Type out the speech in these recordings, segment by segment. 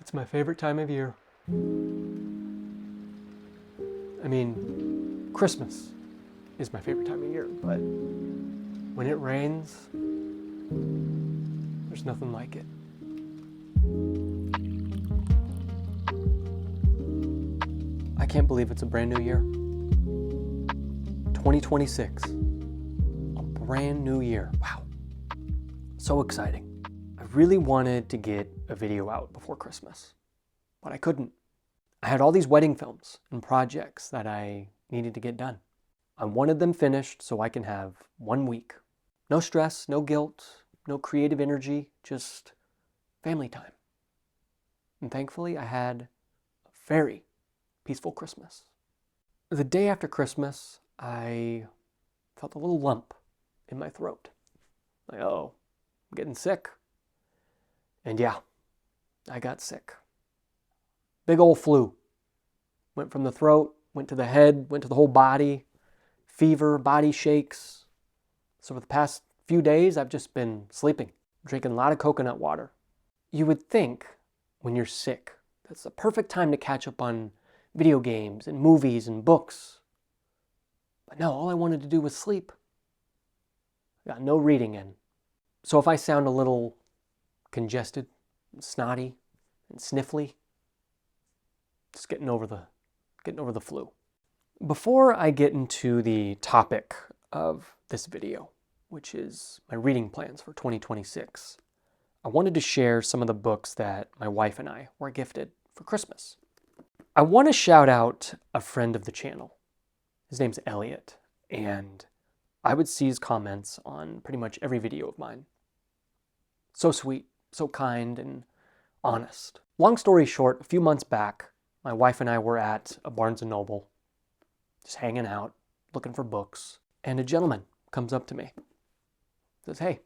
It's my favorite time of year. I mean, Christmas is my favorite time of year, but when it rains, there's nothing like it. I can't believe it's a brand new year. 2026. A brand new year. Wow. So exciting. I really wanted to get a video out before Christmas, but I couldn't. I had all these wedding films and projects that I needed to get done. I wanted them finished so I can have 1 week. No stress, no guilt, no creative energy, just family time. And thankfully, I had a very peaceful Christmas. The day after Christmas, I felt a little lump in my throat. Like, oh, I'm getting sick. And yeah, I got sick. Big old flu. Went from the throat, went to the head, went to the whole body. Fever, body shakes. So for the past few days, I've just been sleeping, drinking a lot of coconut water. You would think when you're sick, that's the perfect time to catch up on video games and movies and books. But no, all I wanted to do was sleep. I got no reading in. So if I sound a little congested, snotty, and sniffly, just getting over the flu. Before I get into the topic of this video, which is my reading plans for 2026, I wanted to share some of the books that my wife and I were gifted for Christmas. I want to shout out a friend of the channel. His name's Elliot, and I would see his comments on pretty much every video of mine. So sweet, so kind, and honest. Long story short, a few months back, my wife and I were at a Barnes & Noble, just hanging out, looking for books, and a gentleman comes up to me, says, "Hey,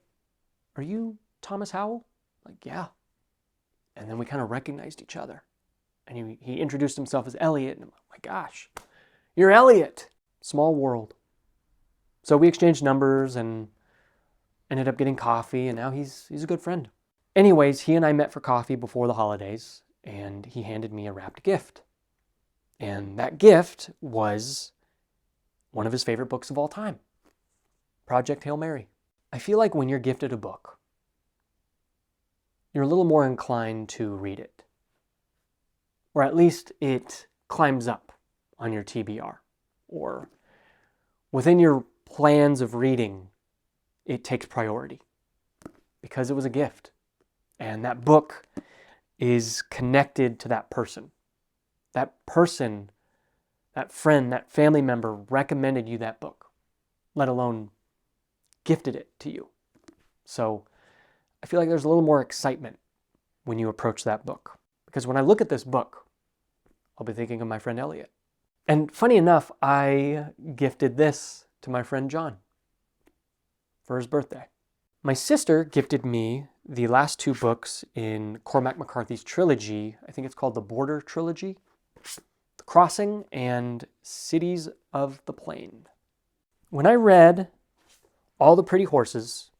are you Thomas Howell?" I'm like, "Yeah." And then we kind of recognized each other. And he introduced himself as Elliot, and I'm like, "Oh my gosh, you're Elliot." Small world. So we exchanged numbers and ended up getting coffee, and now he's a good friend. Anyways, he and I met for coffee before the holidays, and he handed me a wrapped gift. And that gift was one of his favorite books of all time, Project Hail Mary. I feel like when you're gifted a book, you're a little more inclined to read it. Or at least it climbs up on your TBR. Or within your plans of reading, it takes priority because it was a gift. And that book is connected to that person. That person, that friend, that family member recommended you that book, let alone gifted it to you. So I feel like there's a little more excitement when you approach that book. Because when I look at this book, I'll be thinking of my friend Elliot. And funny enough, I gifted this to my friend John for his birthday. My sister gifted me the last 2 books in Cormac McCarthy's trilogy. I think it's called the Border Trilogy. The Crossing and Cities of the Plain. When I read All the Pretty Horses,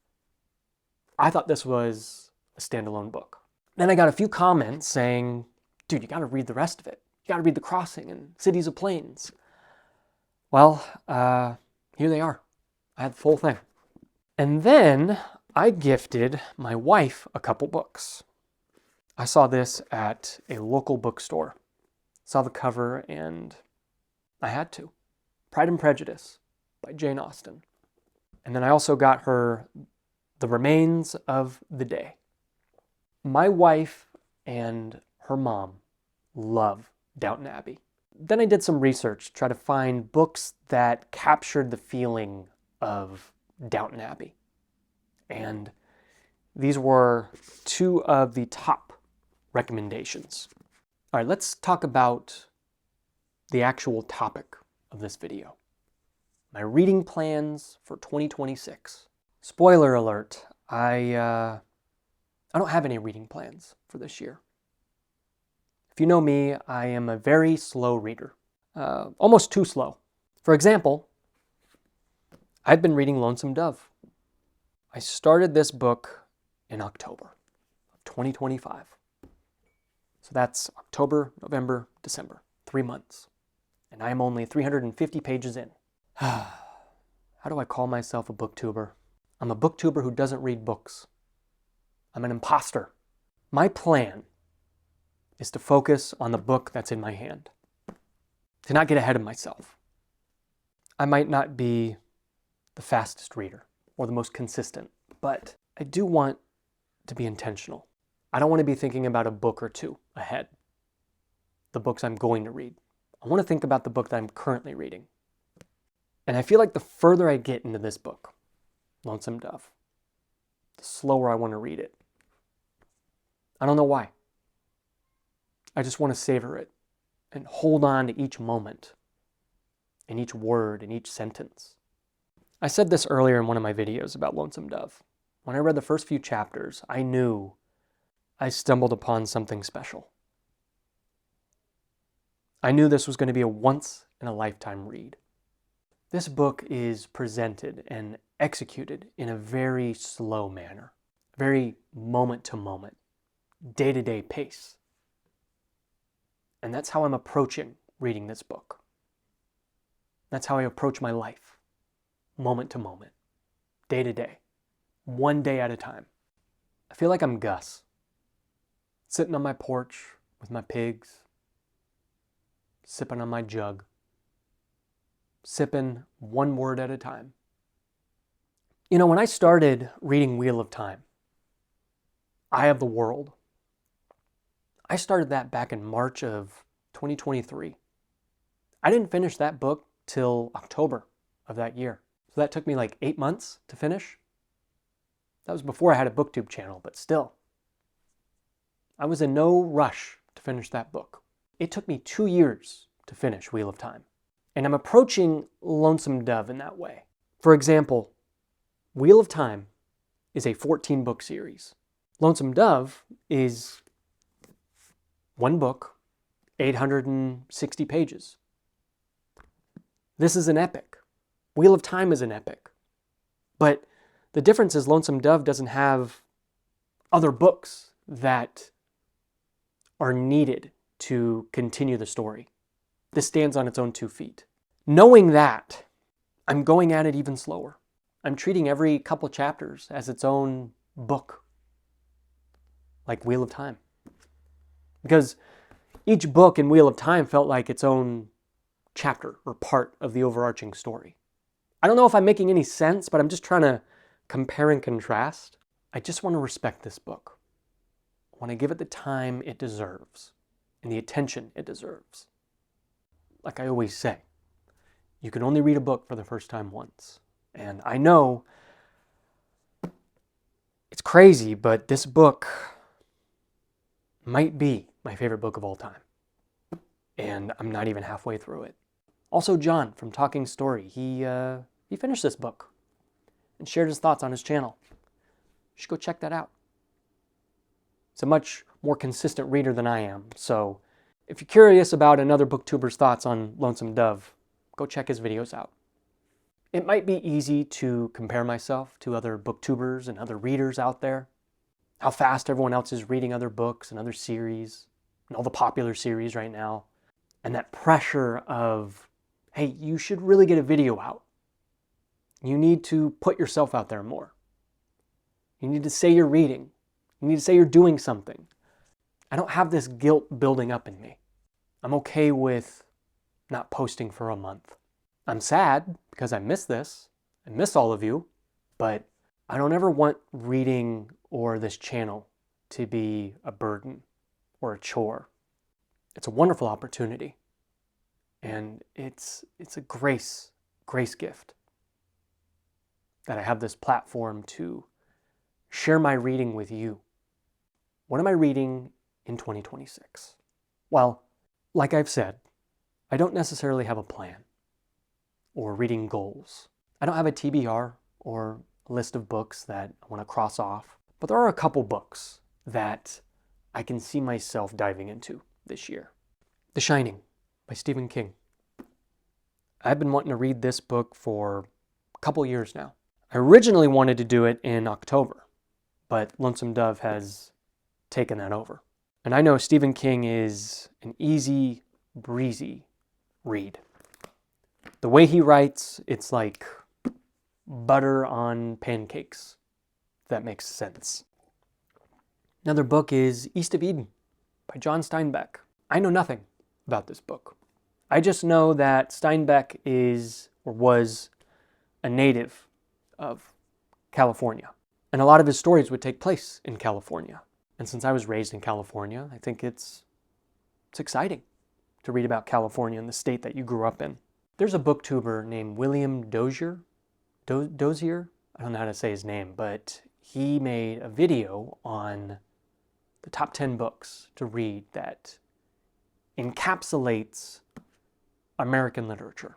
I thought this was a standalone book. Then I got a few comments saying, "Dude, you got to read the rest of it. You got to read The Crossing and Cities of Plains." Well, here they are. I had the full thing. And then I gifted my wife a couple books. I saw this at a local bookstore. Saw the cover and I had to. Pride and Prejudice by Jane Austen. And then I also got her The Remains of the Day. My wife and her mom love Downton Abbey. Then I did some research to try to find books that captured the feeling of Downton Abbey. And these were 2 of the top recommendations. All right, let's talk about the actual topic of this video. My reading plans for 2026. Spoiler alert, I don't have any reading plans for this year. If you know me, I am a very slow reader. Almost too slow. For example, I've been reading Lonesome Dove. I started this book in October of 2025. So that's October, November, December, 3 months. And I am only 350 pages in. How do I call myself a booktuber? I'm a booktuber who doesn't read books. I'm an imposter. My plan is to focus on the book that's in my hand, to not get ahead of myself. I might not be the fastest reader or the most consistent, but I do want to be intentional. I don't want to be thinking about a book or two ahead, the books I'm going to read. I want to think about the book that I'm currently reading. And I feel like the further I get into this book, Lonesome Dove, the slower I want to read it. I don't know why. I just want to savor it and hold on to each moment and each word and each sentence. I said this earlier in one of my videos about Lonesome Dove. When I read the first few chapters, I knew I stumbled upon something special. I knew this was going to be a once-in-a-lifetime read. This book is presented and executed in a very slow manner, very moment-to-moment, day-to-day pace. And that's how I'm approaching reading this book. That's how I approach my life, moment to moment, day to day, one day at a time. I feel like I'm Gus, sitting on my porch with my pigs, sipping on my jug, sipping one word at a time. You know, when I started reading Wheel of Time, Eye of the World, I started that back in March of 2023. I didn't finish that book till October of that year. So that took me like 8 months to finish. That was before I had a BookTube channel, but still. I was in no rush to finish that book. It took me 2 years to finish Wheel of Time. And I'm approaching Lonesome Dove in that way. For example, Wheel of Time is a 14-book series. Lonesome Dove is one book, 860 pages. This is an epic. Wheel of Time is an epic. But the difference is Lonesome Dove doesn't have other books that are needed to continue the story. This stands on its own 2 feet. Knowing that, I'm going at it even slower. I'm treating every couple chapters as its own book, like Wheel of Time. Because each book in Wheel of Time felt like its own chapter or part of the overarching story. I don't know if I'm making any sense, but I'm just trying to compare and contrast. I just want to respect this book. I want to give it the time it deserves and the attention it deserves. Like I always say, you can only read a book for the first time once. And I know it's crazy, but this book might be my favorite book of all time. And I'm not even halfway through it. Also, John from Talking Story, he finished this book and shared his thoughts on his channel. You should go check that out. He's a much more consistent reader than I am, so if you're curious about another booktuber's thoughts on Lonesome Dove, go check his videos out. It might be easy to compare myself to other booktubers and other readers out there, how fast everyone else is reading other books and other series, and all the popular series right now, and that pressure of, hey, you should really get a video out. You need to put yourself out there more. You need to say you're reading. You need to say you're doing something. I don't have this guilt building up in me. I'm okay with not posting for a month. I'm sad because I miss this. I miss all of you, but I don't ever want reading or this channel to be a burden or a chore. It's a wonderful opportunity. And it's a grace gift that I have this platform to share my reading with you. What am I reading in 2026? Well, like I've said, I don't necessarily have a plan or reading goals. I don't have a TBR or a list of books that I want to cross off, but there are a couple books that I can see myself diving into this year. The Shining by Stephen King. I've been wanting to read this book for a couple years now. I originally wanted to do it in October, but Lonesome Dove has taken that over. And I know Stephen King is an easy, breezy read. The way he writes, it's like butter on pancakes, if that makes sense. Another book is East of Eden by John Steinbeck. I know nothing about this book. I just know that Steinbeck is, or was, a native of California. And a lot of his stories would take place in California. And since I was raised in California, I think it's exciting to read about California and the state that you grew up in. There's a booktuber named William Dozier. Dozier? I don't know how to say his name, but he made a video on the top 10 books to read that encapsulates American literature.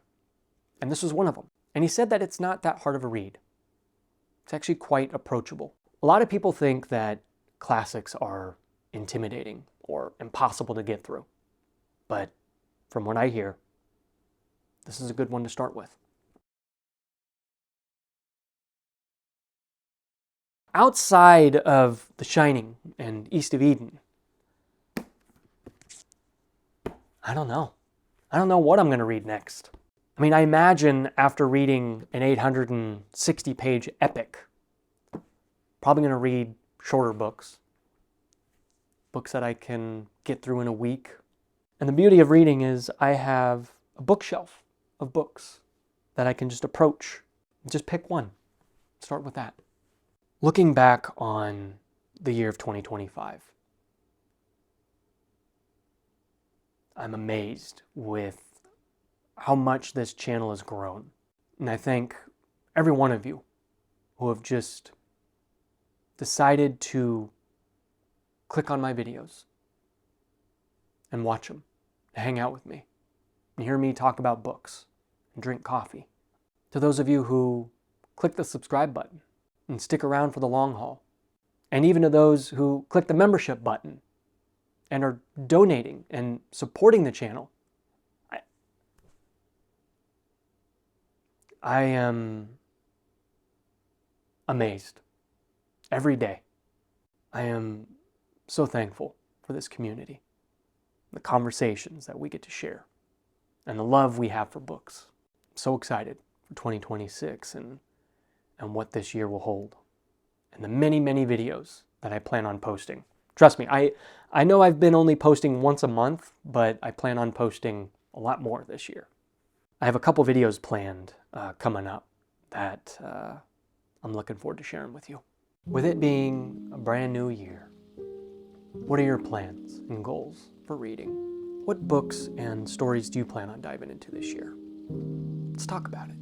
And this was one of them. And he said that it's not that hard of a read. It's actually quite approachable. A lot of people think that classics are intimidating or impossible to get through. But from what I hear, this is a good one to start with. Outside of The Shining and East of Eden, I don't know. I don't know what I'm going to read next. I mean, I imagine after reading an 860-page epic, probably going to read shorter books. Books that I can get through in a week. And the beauty of reading is I have a bookshelf of books that I can just approach. Just pick one. Start with that. Looking back on the year of 2025, I'm amazed with how much this channel has grown. And I thank every one of you who have just decided to click on my videos and watch them, and hang out with me, and hear me talk about books and drink coffee. To those of you who click the subscribe button and stick around for the long haul, and even to those who click the membership button and are donating and supporting the channel, I am amazed every day. I am so thankful for this community, the conversations that we get to share, and the love we have for books. I'm so excited for 2026 and what this year will hold, and the many, many videos that I plan on posting. Trust me, I know I've been only posting once a month, but I plan on posting a lot more this year. I have a couple videos planned coming up that I'm looking forward to sharing with you. With it being a brand new year, what are your plans and goals for reading? What books and stories do you plan on diving into this year? Let's talk about it.